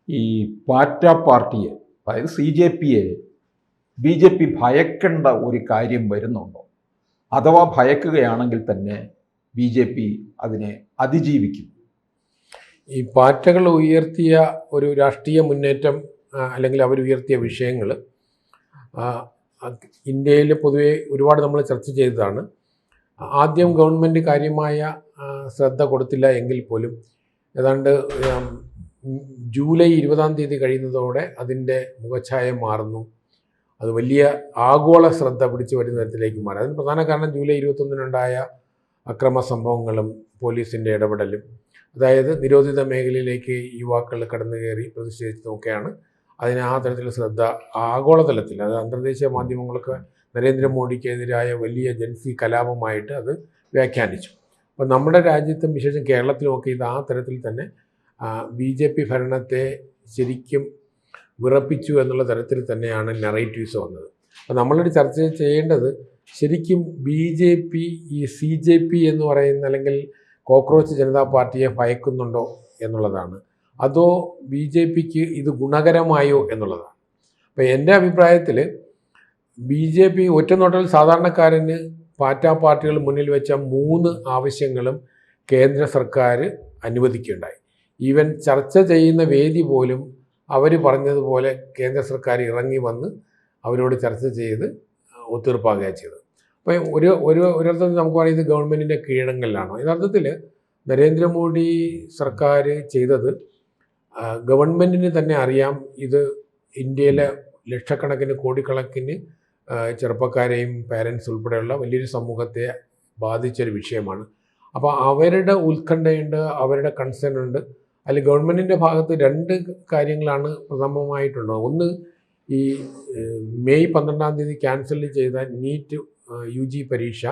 ഈ പാറ്റ പാർട്ടിയെ, അതായത് CJPയെ BJP ഭയക്കേണ്ട ഒരു കാര്യം വരുന്നുണ്ടോ? അഥവാ ഭയക്കുകയാണെങ്കിൽ തന്നെ BJP അതിനെ അതിജീവിക്കും? ഈ പാറ്റകൾ ഉയർത്തിയ ഒരു രാഷ്ട്രീയ മുന്നേറ്റം അല്ലെങ്കിൽ അവരുയർത്തിയ വിഷയങ്ങൾ ഇന്ത്യയിൽ പൊതുവെ ഒരുപാട് നമ്മൾ ചർച്ച ചെയ്തതാണ്. ആദ്യം ഗവൺമെൻറ് കാര്യമായ ശ്രദ്ധ കൊടുത്തില്ല എങ്കിൽ പോലും ഏതാണ്ട് ജൂലൈ 20-ാം തീയതി കഴിയുന്നതോടെ അതിൻ്റെ മുഖച്ഛായ മാറുന്നു. അത് വലിയ ആഗോള ശ്രദ്ധ പിടിച്ചു വരുന്ന തരത്തിലേക്ക് മാറി. അതിന് പ്രധാന കാരണം ജൂലൈ 21-നുണ്ടായ അക്രമ സംഭവങ്ങളും പോലീസിൻ്റെ ഇടപെടലും, അതായത് നിരോധിത മേഖലയിലേക്ക് യുവാക്കൾ കടന്നു കയറി പ്രതിഷേധിച്ചതൊക്കെയാണ് അതിന് ആ തരത്തിലുള്ള ശ്രദ്ധ ആഗോളതലത്തിൽ, അത് അന്തർദേശീയ മാധ്യമങ്ങൾക്ക് നരേന്ദ്രമോദിക്കെതിരായ വലിയ ജൻസി കലാപമായിട്ട് അത് വ്യാഖ്യാനിച്ചു. അപ്പോൾ നമ്മുടെ രാജ്യത്തും വിശേഷം കേരളത്തിലുമൊക്കെ ഇത് ആ തരത്തിൽ തന്നെ BJP ഭരണത്തെ ശരിക്കും വിറപ്പിച്ചു എന്നുള്ള തരത്തിൽ തന്നെയാണ് നറേറ്റീവ്സ് വന്നത്. അപ്പോൾ നമ്മളൊരു ചർച്ച ചെയ്യേണ്ടത് ശരിക്കും BJP ഈ CJP എന്ന് പറയുന്ന അല്ലെങ്കിൽ കോക്രോച്ച് ജനതാ പാർട്ടിയെ ഭയക്കുന്നുണ്ടോ എന്നുള്ളതാണ്, അതോ BJPക്ക് ഇത് ഗുണകരമായോ എന്നുള്ളതാണ്. അപ്പോൾ എൻ്റെ അഭിപ്രായത്തിൽ BJP ഒറ്റനോട്ടൽ സാധാരണക്കാരന് പാറ്റാ പാർട്ടികൾ മുന്നിൽ വെച്ച 3 ആവശ്യങ്ങളും കേന്ദ്ര സർക്കാർ അനുവദിക്കുകയുണ്ടായി. ഈവൻ ചർച്ച ചെയ്യുന്ന വേദി പോലും അവർ പറഞ്ഞതുപോലെ കേന്ദ്ര സർക്കാർ ഇറങ്ങി വന്ന് അവരോട് ചർച്ച ചെയ്ത് ഒത്തീർപ്പാക്കുകയാണ് ചെയ്തത്. അപ്പോൾ ഒരർത്ഥത്തിൽ നമുക്ക് പറയാം ഇത് ഗവൺമെൻറ്റിൻ്റെ കീഴടങ്ങലിലാണോ. യഥാർത്ഥത്തിൽ നരേന്ദ്രമോദി സർക്കാർ ചെയ്തത് ഗവൺമെൻറ്റിന് തന്നെ അറിയാം ഇത് ഇന്ത്യയിലെ ലക്ഷക്കണക്കിന് കോടിക്കണക്കിന് ചെറുപ്പക്കാരെയും പാരൻസ് ഉൾപ്പെടെയുള്ള വലിയൊരു സമൂഹത്തെ ബാധിച്ചൊരു വിഷയമാണ്. അപ്പോൾ അവരുടെ ഉത്കണ്ഠയുണ്ട്, അവരുടെ കൺസേൺ ഉണ്ട്. അതിൽ ഗവൺമെൻറ്റിൻ്റെ ഭാഗത്ത് 2 കാര്യങ്ങളാണ് പ്രഥമമായിട്ടുള്ളത്. ഒന്ന്, ഈ മെയ് 12-ാം തീയതി ക്യാൻസൽ ചെയ്ത നീറ്റ് UG പരീക്ഷ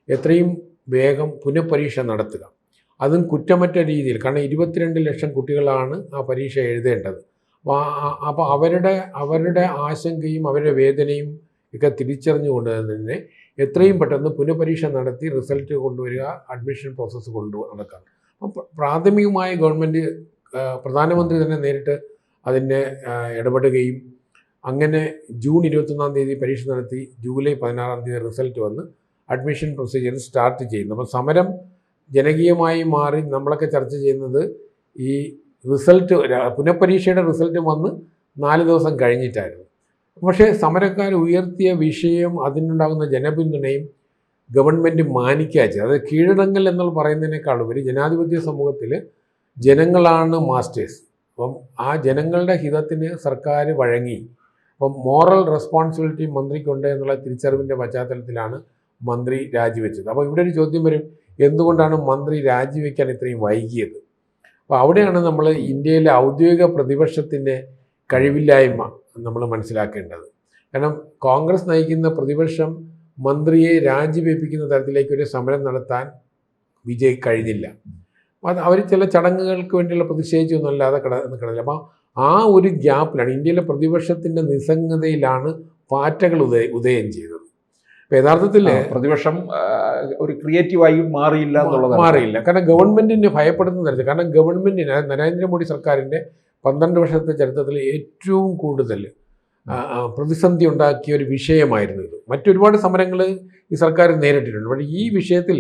എത്രയും വേഗം പുനഃപരീക്ഷ നടത്തുക, അതും കുറ്റമറ്റ രീതിയിൽ. കാരണം 22 ലക്ഷം കുട്ടികളാണ് ആ പരീക്ഷ എഴുതേണ്ടത്. അപ്പോൾ അവരുടെ ആശങ്കയും അവരുടെ വേദനയും ഒക്കെ തിരിച്ചറിഞ്ഞുകൊണ്ട് തന്നെ എത്രയും പെട്ടെന്ന് പുനഃപരീക്ഷ നടത്തി റിസൾട്ട് കൊണ്ടുവരിക, അഡ്മിഷൻ പ്രോസസ്സ് നടക്കുക. അപ്പോൾ പ്രാഥമികമായ ഗവൺമെൻറ്, പ്രധാനമന്ത്രി തന്നെ നേരിട്ട് അതിനെ ഇടപെടുകയും അങ്ങനെ ജൂൺ 21-ാം തീയതി പരീക്ഷ നടത്തി ജൂലൈ 16-ാം തീയതി റിസൾട്ട് വന്ന് അഡ്മിഷൻ പ്രൊസീജിയർ സ്റ്റാർട്ട് ചെയ്യുന്നു. അപ്പോൾ സമരം ജനകീയമായി മാറി. നമ്മളൊക്കെ ചർച്ച ചെയ്യുന്നത് ഈ റിസൾട്ട്, പുനഃപരീക്ഷയുടെ റിസൾട്ട് വന്ന് 4 ദിവസം കഴിഞ്ഞിട്ടായിരുന്നു. പക്ഷേ സമരക്കാർ ഉയർത്തിയ വിഷയം, അതിനുണ്ടാകുന്ന ജനപിന്തുണയും ഗവൺമെൻറ് മാനിക്കുക ചെയ്തത്. അത് കീഴടങ്ങൽ എന്ന് പറയുന്നതിനേക്കാൾ ഉപരി ജനാധിപത്യ സമൂഹത്തിൽ ജനങ്ങളാണ് മാസ്റ്റേഴ്സ്. അപ്പം ആ ജനങ്ങളുടെ ഹിതത്തിന് സർക്കാർ വഴങ്ങി. അപ്പം മോറൽ റെസ്പോൺസിബിലിറ്റി മന്ത്രിക്കുണ്ട് എന്നുള്ള തിരിച്ചറിവിൻ്റെ പശ്ചാത്തലത്തിലാണ് മന്ത്രി രാജിവെച്ചത്. അപ്പോൾ ഇവിടെ ഒരു ചോദ്യം വരും, എന്തുകൊണ്ടാണ് മന്ത്രി രാജിവെക്കാൻ ഇത്രയും വൈകിയത്? അപ്പോൾ അവിടെയാണ് നമ്മൾ ഇന്ത്യയിലെ ഔദ്യോഗിക പ്രതിപക്ഷത്തിൻ്റെ കഴിവില്ലായ്മ നമ്മൾ മനസ്സിലാക്കേണ്ടത്. കാരണം കോൺഗ്രസ് നയിക്കുന്ന പ്രതിപക്ഷം മന്ത്രിയെ രാജിവെപ്പിക്കുന്ന തരത്തിലേക്ക് ഒരു സമരം നടത്താൻ കഴിഞ്ഞില്ല. അത് അവർ ചില ചടങ്ങുകൾക്ക് വേണ്ടിയുള്ള പ്രതിഷേധിച്ചൊന്നുമല്ലാതെ കിടന്നില്ല. അപ്പോൾ ആ ഒരു ഗ്യാപ്പിലാണ്, ഇന്ത്യയിലെ പ്രതിപക്ഷത്തിൻ്റെ നിസ്സംഗതയിലാണ് പാറ്റകൾ ഉദയം ചെയ്തത്. അപ്പോൾ യഥാർത്ഥത്തിൽ പ്രതിപക്ഷം ഒരു ക്രിയേറ്റീവായി മാറിയില്ല. കാരണം ഗവൺമെൻറ്റിനെ ഭയപ്പെടുന്ന തരത്തിൽ. കാരണം ഗവൺമെൻറ്റിന്, നരേന്ദ്രമോദി സർക്കാരിൻ്റെ 12 വർഷത്തെ ചരിത്രത്തിൽ ഏറ്റവും കൂടുതൽ പ്രതിസന്ധി ഉണ്ടാക്കിയ ഒരു വിഷയമായിരുന്നു ഇത്. മറ്റൊരുപാട് സമരങ്ങൾ ഈ സർക്കാർ നേരിട്ടിട്ടുണ്ട്. പക്ഷേ ഈ വിഷയത്തിൽ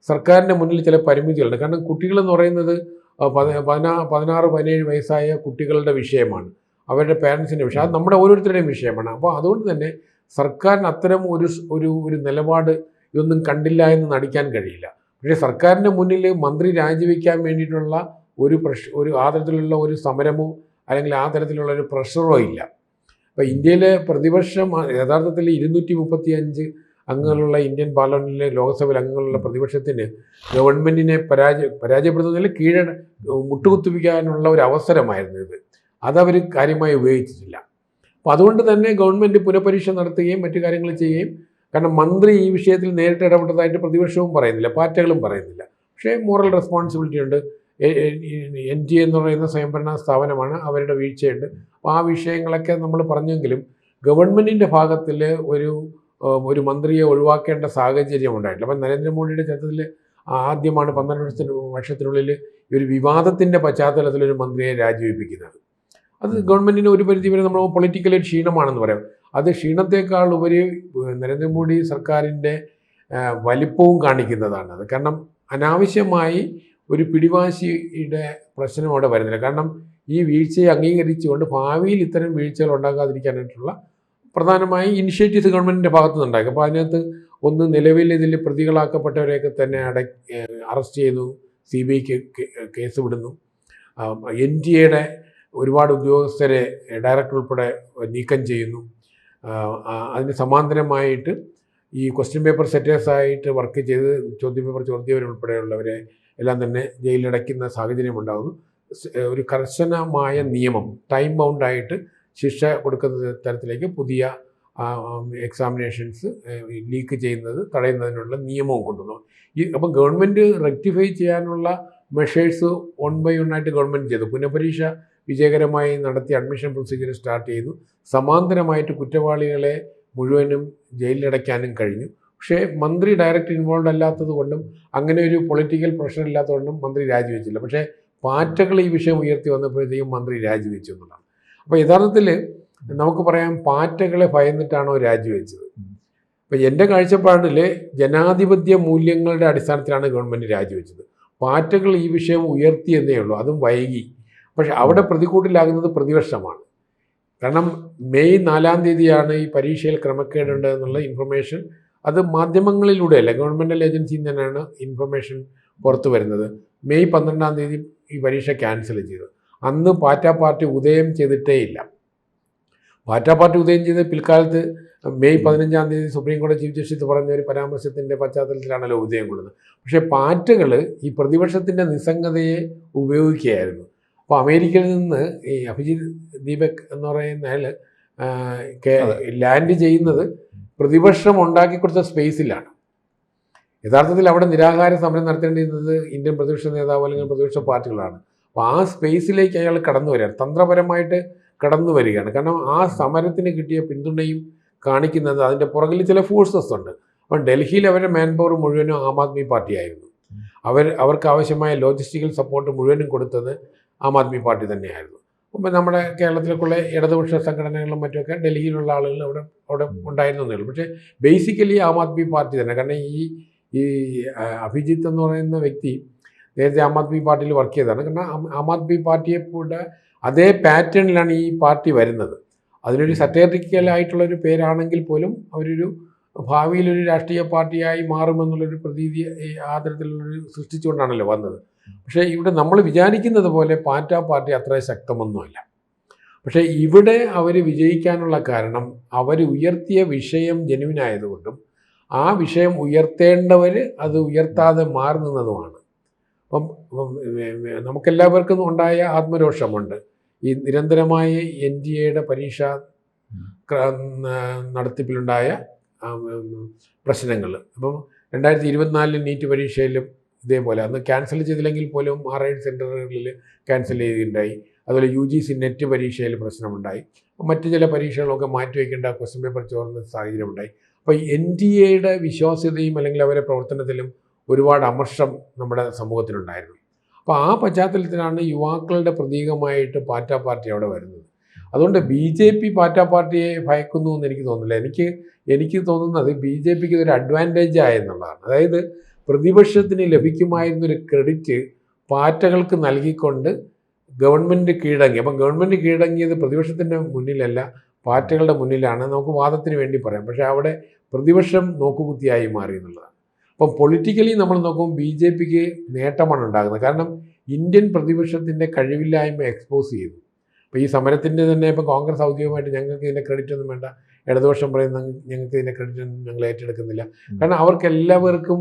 സർക്കാരിൻ്റെ മുന്നിൽ ചില പരിമിതികളുണ്ട്. കാരണം കുട്ടികളെന്ന് പറയുന്നത് 16-17 വയസ്സായ കുട്ടികളുടെ വിഷയമാണ്, അവരുടെ പാരൻസിൻ്റെ വിഷയം, അത് നമ്മുടെ ഓരോരുത്തരുടെയും വിഷയമാണ്. അപ്പോൾ അതുകൊണ്ട് തന്നെ സർക്കാരിന് അത്തരം ഒരു നിലപാട് ഇതൊന്നും കണ്ടില്ല എന്ന് നടിക്കാൻ കഴിയില്ല. പക്ഷേ സർക്കാരിൻ്റെ മുന്നിൽ മന്ത്രി രാജിവെക്കാൻ വേണ്ടിയിട്ടുള്ള ഒരു ആ തരത്തിലുള്ള ഒരു സമരമോ അല്ലെങ്കിൽ ആ തരത്തിലുള്ള ഒരു പ്രഷറോ ഇല്ല. അപ്പോൾ ഇന്ത്യയിലെ പ്രതിപക്ഷം യഥാർത്ഥത്തിൽ 235 അംഗങ്ങളുള്ള ഇന്ത്യൻ പാർലമെൻറ്റിലെ ലോക്സഭയിൽ അംഗങ്ങളുള്ള പ്രതിപക്ഷത്തിന് ഗവൺമെൻറ്റിനെ പരാജയപ്പെടുത്തുന്നതിൽ മുട്ടുകുത്തിപ്പിക്കാനുള്ള ഒരു അവസരമായിരുന്നു ഇത്. അതവർ കാര്യമായി ഉപയോഗിച്ചിട്ടില്ല. അപ്പോൾ അതുകൊണ്ട് തന്നെ ഗവൺമെൻറ് പുനഃപരീക്ഷ നടത്തുകയും മറ്റു കാര്യങ്ങൾ ചെയ്യുകയും, കാരണം മന്ത്രി ഈ വിഷയത്തിൽ നേരിട്ട് ഇടപെട്ടതായിട്ട് പ്രതിപക്ഷവും പറയുന്നില്ല, പാർട്ടികളും പറയുന്നില്ല. പക്ഷേ മോറൽ റെസ്പോൺസിബിലിറ്റി ഉണ്ട്. NGA എന്ന് പറയുന്ന സ്വയംഭരണ സ്ഥാപനമാണ്, അവരുടെ വീഴ്ചയുണ്ട്. അപ്പോൾ ആ വിഷയങ്ങളൊക്കെ നമ്മൾ പറഞ്ഞെങ്കിലും ഗവൺമെൻറ്റിൻ്റെ ഭാഗത്തിൽ ഒരു മന്ത്രിയെ ഒഴിവാക്കേണ്ട സാഹചര്യം ഉണ്ടായിട്ടില്ല. അപ്പം നരേന്ദ്രമോദിയുടെ ചരിത്രത്തിൽ ആദ്യമാണ് 12 വർഷത്തിനുള്ളിൽ ഒരു വിവാദത്തിൻ്റെ പശ്ചാത്തലത്തിൽ ഒരു മന്ത്രിയെ രാജിവെപ്പിക്കുന്നത്. അത് ഗവൺമെൻറ്റിന് ഒരു പരിധി വരെ നമ്മൾ പൊളിറ്റിക്കലി ക്ഷീണമാണെന്ന് പറയാം. അത് ക്ഷീണത്തെക്കാൾ ഉപരി നരേന്ദ്രമോദി സർക്കാരിൻ്റെ വലിപ്പവും കാണിക്കുന്നതാണ് അത്. കാരണം അനാവശ്യമായി ഒരു പിടിവാശിയുടെ പ്രശ്നം അവിടെ വരുന്നില്ല. കാരണം ഈ വീഴ്ചയെ അംഗീകരിച്ചുകൊണ്ട് ഭാവിയിൽ ഇത്തരം വീഴ്ചകൾ ഉണ്ടാകാതിരിക്കാനായിട്ടുള്ള പ്രധാനമായി ഇനിഷ്യേറ്റീവ്സ് ഗവൺമെൻറ്റിൻ്റെ ഭാഗത്തു നിന്നുണ്ടാക്കും. അപ്പോൾ അതിനകത്ത് ഒന്ന്, നിലവിൽ ഇതിൽ പ്രതികളാക്കപ്പെട്ടവരെയൊക്കെ തന്നെ അറസ്റ്റ് ചെയ്യുന്നു, CBI കേസ് വിടുന്നു, NTA ഒരുപാട് ഉദ്യോഗസ്ഥരെ ഡയറക്ടർ ഉൾപ്പെടെ നീക്കം ചെയ്യുന്നു. അതിന് സമാന്തരമായിട്ട് ഈ ക്വസ്റ്റ്യൻ പേപ്പർ സെറ്റേഴ്സായിട്ട് വർക്ക് ചെയ്ത് ചോദ്യം പേപ്പർ ചോദ്യവരുൾപ്പെടെയുള്ളവരെ എല്ലാം തന്നെ ജയിലിലടയ്ക്കുന്ന സാഹചര്യം ഉണ്ടാകുന്നു. ഒരു കർശനമായ നിയമം, ടൈം ബൗണ്ടായിട്ട് ശിക്ഷ കൊടുക്കുന്ന തരത്തിലേക്ക് പുതിയ എക്സാമിനേഷൻസ് ലീക്ക് ചെയ്യുന്നത് തടയുന്നതിനുള്ള നിയമവും കൊണ്ടുവന്നു. അപ്പം ഗവൺമെൻറ് റെക്ടിഫൈ ചെയ്യാനുള്ള മെഷേഴ്സ് 1 by 1 ആയിട്ട് ഗവൺമെൻറ് ചെയ്തു. പുനഃപരീക്ഷ വിജയകരമായി നടത്തി അഡ്മിഷൻ പ്രൊസീജിയർ സ്റ്റാർട്ട് ചെയ്തു. സമാന്തരമായിട്ട് കുറ്റവാളികളെ മുഴുവനും ജയിലിലടയ്ക്കാനും കഴിഞ്ഞു. പക്ഷേ മന്ത്രി ഡയറക്റ്റ് ഇൻവോൾവ് അല്ലാത്തത് കൊണ്ടും അങ്ങനെ ഒരു പൊളിറ്റിക്കൽ പ്രഷർ ഇല്ലാത്തതുകൊണ്ടും മന്ത്രി രാജിവെച്ചില്ല. പക്ഷേ പാറ്റകൾ ഈ വിഷയം ഉയർത്തി വന്നപ്പോഴത്തേക്കും മന്ത്രി രാജിവെച്ചു എന്നുള്ളതാണ്. അപ്പോൾ യഥാർത്ഥത്തിൽ നമുക്ക് പറയാം, പാറ്റകളെ ഭയന്നിട്ടാണോ രാജിവെച്ചത്? അപ്പോൾ എൻ്റെ കാഴ്ചപ്പാടിൽ ജനാധിപത്യ മൂല്യങ്ങളുടെ അടിസ്ഥാനത്തിലാണ് ഗവൺമെൻറ് രാജിവെച്ചത്. പാറ്റകൾ ഈ വിഷയം ഉയർത്തിയെന്നേ ഉള്ളൂ, അതും വൈകി. പക്ഷെ അവിടെ പ്രതികൂട്ടിലാകുന്നത് പ്രതിപക്ഷമാണ്. കാരണം മെയ് 4-ാം തീയതിയാണ് ഈ പരീക്ഷയിൽ ക്രമക്കേടുണ്ട് എന്നുള്ള ഇൻഫർമേഷൻ, അത് മാധ്യമങ്ങളിലൂടെയല്ല, ഗവൺമെൻറ്റൽ ഏജൻസിയിൽ തന്നെയാണ് ഇൻഫർമേഷൻ പുറത്തു വരുന്നത്. മെയ് 12-ാം തീയതി ഈ പരീക്ഷ ക്യാൻസൽ ചെയ്തു. അന്ന് പാർട്ടി ഉദയം ചെയ്തിട്ടേ ഇല്ല. പാർട്ടി ഉദയം ചെയ്ത് പിൽക്കാലത്ത് മെയ് 15-ാം തീയതി സുപ്രീം കോടതി ചീഫ് ജസ്റ്റിസ് പറഞ്ഞ ഒരു പരാമർശത്തിൻ്റെ പശ്ചാത്തലത്തിലാണല്ലോ ഉദയം കൊള്ളുന്നത്. പക്ഷേ പാറ്റകൾ ഈ പ്രതിപക്ഷത്തിൻ്റെ നിസ്സംഗതയെ ഉപയോഗിക്കുകയായിരുന്നു. അപ്പോൾ അമേരിക്കയിൽ നിന്ന് ഈ അഭിജിത്ത് ദീപക് എന്ന് പറയുന്ന അയാൾ ലാൻഡ് ചെയ്യുന്നത് പ്രതിപക്ഷം ഉണ്ടാക്കി കൊടുത്ത സ്പേസിലാണ്. യഥാർത്ഥത്തിൽ അവിടെ നിരാഹാര സമരം നടത്തേണ്ടിയിരുന്നത് ഇന്ത്യൻ പ്രതിപക്ഷ നേതാവ് അല്ലെങ്കിൽ പ്രതിപക്ഷ പാർട്ടികളാണ്. അപ്പോൾ ആ സ്പേസിലേക്ക് അയാൾ കടന്നു വരികയാണ്, തന്ത്രപരമായിട്ട് കടന്നു വരികയാണ്. കാരണം ആ സമരത്തിന് കിട്ടിയ പിന്തുണയും കാണിക്കുന്നത് അതിൻ്റെ പുറകിൽ ചില ഫോഴ്സസ് ഉണ്ട്. അപ്പം ഡൽഹിയിൽ അവരുടെ മാൻ പവർ മുഴുവനും ആം ആദ്മി പാർട്ടിയായിരുന്നു. അവർക്ക് ആവശ്യമായ ലോജിസ്റ്റിക്കൽ സപ്പോർട്ട് മുഴുവനും കൊടുത്തത് ആം ആദ്മി പാർട്ടി തന്നെയായിരുന്നു. അപ്പം നമ്മുടെ കേരളത്തിലേക്കുള്ള ഇടതുപക്ഷ സംഘടനകളും മറ്റുമൊക്കെ ഡൽഹിയിലുള്ള ആളുകൾ അവിടെ ഉണ്ടായിരുന്നേ ഉള്ളൂ. പക്ഷേ ബേസിക്കലി ആം ആദ്മി പാർട്ടി തന്നെ. കാരണം ഈ അഭിജിത്ത് എന്ന് പറയുന്ന വ്യക്തി നേരത്തെ ആം ആദ്മി പാർട്ടിയിൽ വർക്ക് ചെയ്തതാണ്. കാരണം ആം ആദ്മി പാർട്ടിയെ പോലെ അതേ പാറ്റേണിലാണ് ഈ പാർട്ടി വരുന്നത്. അതിനൊരു സറ്റേറിക്കലായിട്ടുള്ളൊരു പേരാണെങ്കിൽ പോലും അവരൊരു ഭാവിയിലൊരു രാഷ്ട്രീയ പാർട്ടിയായി മാറുമെന്നുള്ളൊരു പ്രതീതി ആ തരത്തിലുള്ളൊരു സൃഷ്ടിച്ചുകൊണ്ടാണല്ലോ വന്നത്. പക്ഷേ ഇവിടെ നമ്മൾ വിചാരിക്കുന്നത് പോലെ പാർട്ടി അത്ര ശക്തമൊന്നുമല്ല. പക്ഷേ ഇവിടെ അവർ വിജയിക്കാനുള്ള കാരണം അവർ ഉയർത്തിയ വിഷയം ജെന്യുവിനായതുകൊണ്ടും ആ വിഷയം ഉയർത്തേണ്ടവർ അത് ഉയർത്താതെ മാറി നിന്നതുമാണ്. അപ്പം നമുക്കെല്ലാവർക്കും ഉണ്ടായ ആത്മരോഷമുണ്ട് ഈ നിരന്തരമായ NTA പരീക്ഷ നടത്തിപ്പിലുണ്ടായ പ്രശ്നങ്ങൾ. അപ്പം 2024 നീറ്റ് പരീക്ഷയിലും ഇതേപോലെ അന്ന് ക്യാൻസൽ ചെയ്തില്ലെങ്കിൽ പോലും 6-7 സെൻറ്ററുകളിൽ ക്യാൻസൽ ചെയ്യുകയുണ്ടായി. അതുപോലെ UGC നെറ്റ് പരീക്ഷയിൽ പ്രശ്നമുണ്ടായി. മറ്റ് ചില പരീക്ഷകളൊക്കെ മാറ്റിവെക്കേണ്ട ക്വസ്റ്റ്യൻ പേപ്പർ ചോർന്ന സാഹചര്യമുണ്ടായി. അപ്പോൾ NTA വിശ്വാസ്യതയും അല്ലെങ്കിൽ അവരുടെ പ്രവർത്തനത്തിലും ഒരുപാട് അമർഷം നമ്മുടെ സമൂഹത്തിലുണ്ടായിരുന്നു. അപ്പോൾ ആ പശ്ചാത്തലത്തിലാണ് യുവാക്കളുടെ പ്രതീകമായിട്ട് പാർട്ടി അവിടെ വരുന്നത്. അതുകൊണ്ട് BJP പാർട്ടിയെ ഭയക്കുന്നു എന്ന് എനിക്ക് തോന്നുന്നില്ല. എനിക്ക് തോന്നുന്നത് BJPക്ക് ഇതൊരു അഡ്വാൻറ്റേജ് ആയെന്നുള്ളതാണ്. അതായത് പ്രതിപക്ഷത്തിന് ലഭിക്കുമായിരുന്നൊരു ക്രെഡിറ്റ് പാർട്ടികൾക്ക് നൽകിക്കൊണ്ട് ഗവൺമെൻറ് കീഴടങ്ങി. അപ്പം ഗവൺമെൻറ് കീഴടങ്ങിയത് പ്രതിപക്ഷത്തിൻ്റെ മുന്നിലല്ല, പാർട്ടികളുടെ മുന്നിലാണ്. നമുക്ക് വാദത്തിന് വേണ്ടി പറയാം. പക്ഷേ അവിടെ പ്രതിപക്ഷം നോക്കുകുത്തിയായി മാറി എന്നുള്ളതാണ്. അപ്പം പൊളിറ്റിക്കലി നമ്മൾ നോക്കുമ്പോൾ BJPക്ക് നേട്ടമാണ് ഉണ്ടാകുന്നത്. കാരണം ഇന്ത്യൻ പ്രതിപക്ഷത്തിൻ്റെ കഴിവില്ലായ്മ എക്സ്പോസ് ചെയ്തു. അപ്പോൾ ഈ സമരത്തിൻ്റെ തന്നെ ഇപ്പോൾ കോൺഗ്രസ് ഔദ്യോഗികമായിട്ട് ഞങ്ങൾക്ക് ഇതിൻ്റെ ക്രെഡിറ്റ് ഒന്നും വേണ്ട, ഇടതുപക്ഷം പറയുന്ന ഞങ്ങൾക്ക് ഇതിൻ്റെ ക്രെഡിറ്റ് ഒന്നും ഞങ്ങൾ ഏറ്റെടുക്കുന്നില്ല. കാരണം അവർക്കെല്ലാവർക്കും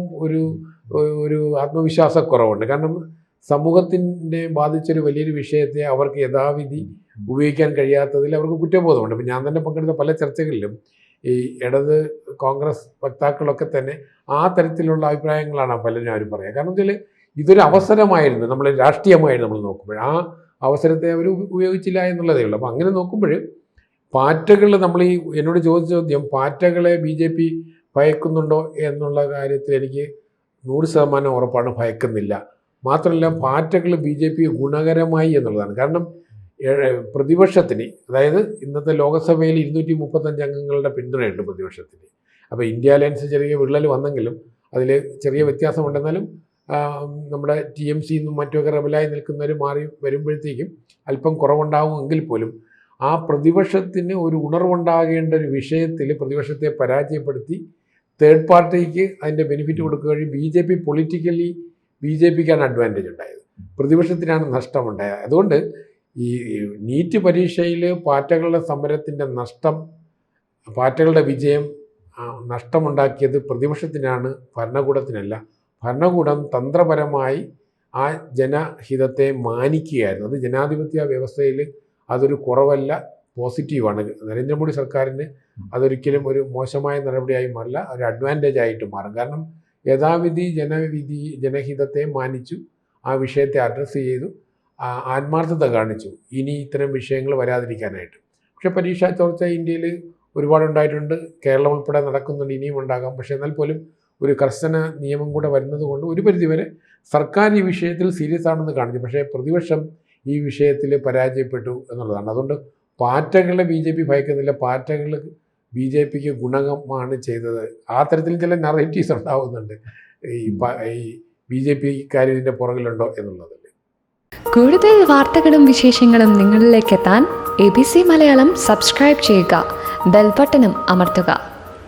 ഒരു ആത്മവിശ്വാസക്കുറവുണ്ട്. കാരണം സമൂഹത്തിൻ്റെ ബാധിച്ചൊരു വലിയൊരു വിഷയത്തെ അവർക്ക് യഥാവിധി ഉപയോഗിക്കാൻ കഴിയാത്തതിൽ അവർക്ക് കുറ്റബോധമുണ്ട്. അപ്പം ഞാൻ തന്നെ പങ്കെടുത്ത പല ചർച്ചകളിലും ഈ ഇടത് കോൺഗ്രസ് വക്താക്കളൊക്കെ തന്നെ ആ തരത്തിലുള്ള അഭിപ്രായങ്ങളാണ് പലരും ആരും പറയുക. കാരണം വെച്ചാൽ ഇതൊരു അവസരമായിരുന്നു, നമ്മൾ രാഷ്ട്രീയമായിരുന്നു നമ്മൾ നോക്കുമ്പോൾ ആ അവസരത്തെ അവർ ഉപയോഗിച്ചില്ല എന്നുള്ളതേ ഉള്ളൂ. അപ്പോൾ അങ്ങനെ നോക്കുമ്പോൾ പാറ്റകൾ, നമ്മൾ എന്നോട് ചോദിച്ച ചോദ്യം പാറ്റകളെ BJP ഭയക്കുന്നുണ്ടോ എന്നുള്ള കാര്യത്തിൽ എനിക്ക് 100% ഉറപ്പാണ്, ഭയക്കുന്നില്ല. മാത്രമല്ല പാറ്റകൾ BJP ഗുണകരമായി എന്നുള്ളതാണ്. കാരണം പ്രതിപക്ഷത്തിന്, അതായത് ഇന്നത്തെ ലോകസഭയിൽ 235 അംഗങ്ങളുടെ പിന്തുണയുണ്ട് പ്രതിപക്ഷത്തിന്. അപ്പോൾ ഇന്ത്യ അലയൻസ് ചെറിയ വിള്ളൽ വന്നെങ്കിലും അതിൽ ചെറിയ വ്യത്യാസമുണ്ടെന്നാലും നമ്മുടെ TMC എന്നും മറ്റുമൊക്കെ റബലായി നിൽക്കുന്നവർ മാറി വരുമ്പോഴത്തേക്കും അല്പം കുറവുണ്ടാവുമെങ്കിൽ പോലും ആ പ്രതിപക്ഷത്തിന് ഒരു ഉണർവുണ്ടാകേണ്ട ഒരു വിഷയത്തിൽ പ്രതിപക്ഷത്തെ പരാജയപ്പെടുത്തി തേർഡ് പാർട്ടിക്ക് അതിൻ്റെ ബെനിഫിറ്റ് കൊടുക്കുകയും BJP പൊളിറ്റിക്കലി BJPക്കാണ് അഡ്വാൻറ്റേജ് ഉണ്ടായത്, പ്രതിപക്ഷത്തിനാണ് നഷ്ടമുണ്ടായത്. അതുകൊണ്ട് ഈ നീറ്റ് പരീക്ഷയിൽ പാറ്റകളുടെ സമരത്തിൻ്റെ നഷ്ടം, പാറ്റകളുടെ വിജയം നഷ്ടമുണ്ടാക്കിയത് പ്രതിപക്ഷത്തിനാണ്, ഭരണകൂടത്തിനല്ല. ഭരണകൂടം തന്ത്രപരമായി ആ ജനഹിതത്തെ മാനിക്കുകയായിരുന്നു. അത് ജനാധിപത്യ വ്യവസ്ഥയിൽ അതൊരു കുറവല്ല, പോസിറ്റീവാണ്. നരേന്ദ്രമോദി സർക്കാരിന് അതൊരിക്കലും ഒരു മോശമായ നടപടിയായി മാറില്ല, ഒരു അഡ്വാൻറ്റേജ് ആയിട്ട് മാറും. കാരണം യഥാവിധി ജനഹിതത്തെ മാനിച്ചു, ആ വിഷയത്തെ അഡ്രസ്സ് ചെയ്തു, ആത്മാർത്ഥത കാണിച്ചു ഇനി ഇത്തരം വിഷയങ്ങൾ വരാതിരിക്കാനായിട്ട്. പക്ഷേ പരീക്ഷാ ചോർച്ച ഇന്ത്യയിൽ ഒരുപാടുണ്ടായിട്ടുണ്ട്, കേരളം ഉൾപ്പെടെ നടക്കുന്നുണ്ട്, ഇനിയും ഉണ്ടാകാം. പക്ഷേ എന്നാൽ പോലും ഒരു കർശന നിയമം കൂടെ വരുന്നത് കൊണ്ട് ഒരു പരിധിവരെ സർക്കാർ ഈ വിഷയത്തിൽ സീരിയസ് ആണെന്ന് കാണിച്ചു. പക്ഷേ പ്രതിപക്ഷം ഈ വിഷയത്തിൽ പരാജയപ്പെട്ടു എന്നുള്ളതാണ്. അതുകൊണ്ട് പാറ്റകളെ BJP ഭയക്കുന്നില്ല, പാറ്റകൾ BJPക്ക് ഗുണമാണ് ചെയ്തത്. ആ തരത്തിൽ ചില നറേറ്റീവ്സ് ഉണ്ടാവുന്നുണ്ട്, ഈ BJPക്കാർ ഇതിൻ്റെ പുറകിലുണ്ടോ എന്നുള്ളത്. കൂടുതൽ വാർത്തകളും വിശേഷങ്ങളും നിങ്ങളിലേക്ക് എത്താൻ ABC മലയാളം സബ്സ്ക്രൈബ് ചെയ്യുക, ബെൽ ബട്ടണും അമർത്തുക.